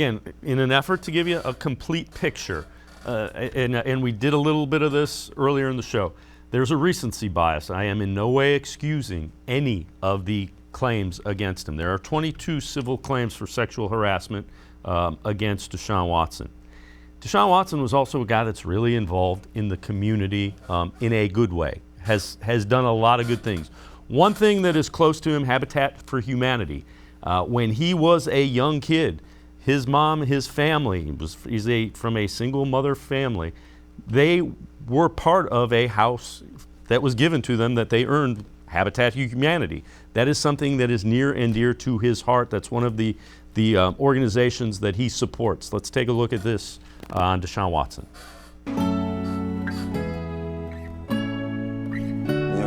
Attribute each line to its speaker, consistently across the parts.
Speaker 1: Again, in an effort to give you a complete picture, and we did a little bit of this earlier in the show, there's a recency bias. I am in no way excusing any of the claims against him. There are 22 civil claims for sexual harassment against Deshaun Watson. Deshaun Watson was also a guy that's really involved in the community in a good way, has done a lot of good things. One thing that is close to him, Habitat for Humanity. When he was a young kid, his mom, his family, he's from a single mother family, they were part of a house that was given to them that they earned Habitat for Humanity. That is something that is near and dear to his heart. That's one of the organizations that he supports. Let's take a look at this on Deshaun Watson.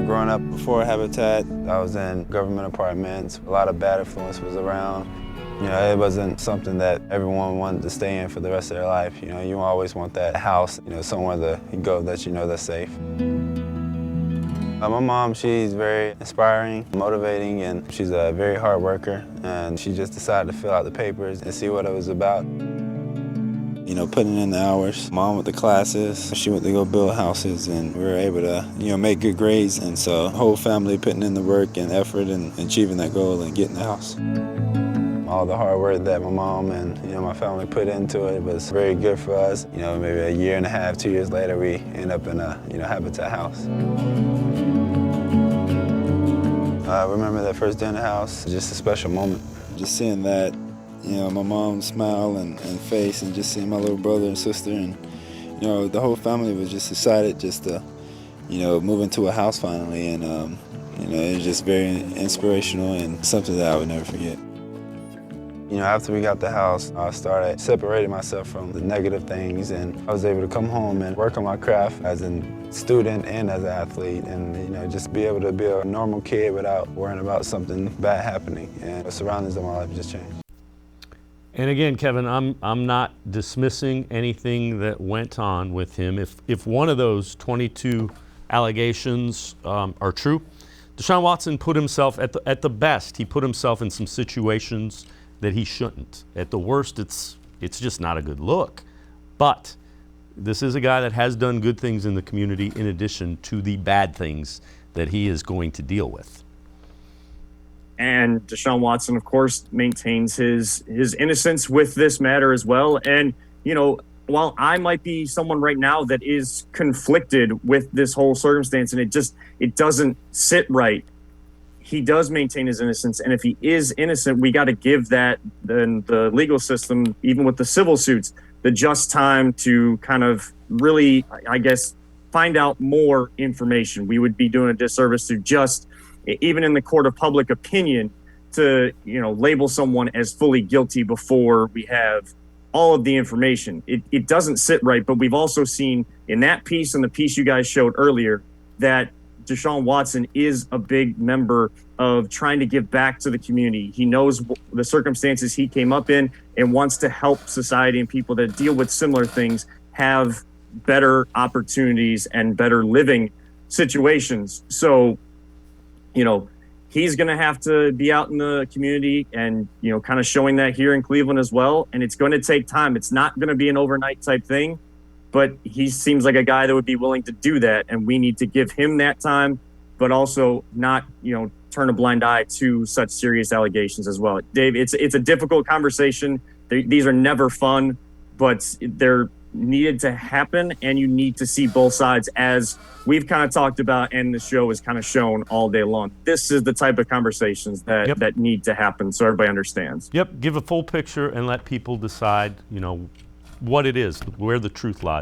Speaker 2: Growing up before Habitat, I was in government apartments. A lot of bad influence was around. It wasn't something that everyone wanted to stay in for the rest of their life. You always want that house, somewhere to go that that's safe. My mom, she's very inspiring, motivating, and she's a very hard worker. And she just decided to fill out the papers and see what it was about. Putting in the hours. Mom with the classes, she went to go build houses, and we were able to, make good grades. And so the whole family putting in the work and effort and achieving that goal and getting the house. All the hard work that my mom and, my family put into it was very good for us. Maybe a year and a half, 2 years later, we end up in a, Habitat house. I remember that first day in the house, just a special moment. Just seeing that, my mom's smile and face, and just seeing my little brother and sister, and the whole family was just excited just to move into a house finally, and it was just very inspirational and something that I would never forget. After we got the house, I started separating myself from the negative things, and I was able to come home and work on my craft as a student and as an athlete, and just be able to be a normal kid without worrying about something bad happening, and the surroundings of my life just changed.
Speaker 1: And again, Kevin, I'm not dismissing anything that went on with him. If one of those 22 allegations are true, Deshaun Watson put himself at the best. He put himself in some situations that he shouldn't. At the worst, it's just not a good look. But this is a guy that has done good things in the community in addition to the bad things that he is going to deal with.
Speaker 3: And Deshaun Watson, of course, maintains his innocence with this matter as well. And, while I might be someone right now that is conflicted with this whole circumstance and it doesn't sit right, he does maintain his innocence. And if he is innocent, we got to give that the legal system, even with the civil suits, the just time to kind of really, I guess, find out more information. We would be doing a disservice to just, even in the court of public opinion, to label someone as fully guilty before we have all of the information. It doesn't sit right, but we've also seen in that piece and the piece you guys showed earlier that Deshaun Watson is a big member of trying to give back to the community. He knows the circumstances he came up in and wants to help society and people that deal with similar things have better opportunities and better living situations. So, he's going to have to be out in the community and, kind of showing that here in Cleveland as well. And it's going to take time. It's not going to be an overnight type thing, but he seems like a guy that would be willing to do that. And we need to give him that time, but also not, turn a blind eye to such serious allegations as well. Dave, it's a difficult conversation. These are never fun, but they're needed to happen, and you need to see both sides, as we've kind of talked about and the show is kind of shown all day long. This is the type of conversations that need to happen so everybody understands.
Speaker 1: Yep, give a full picture and let people decide, what it is, where the truth lies.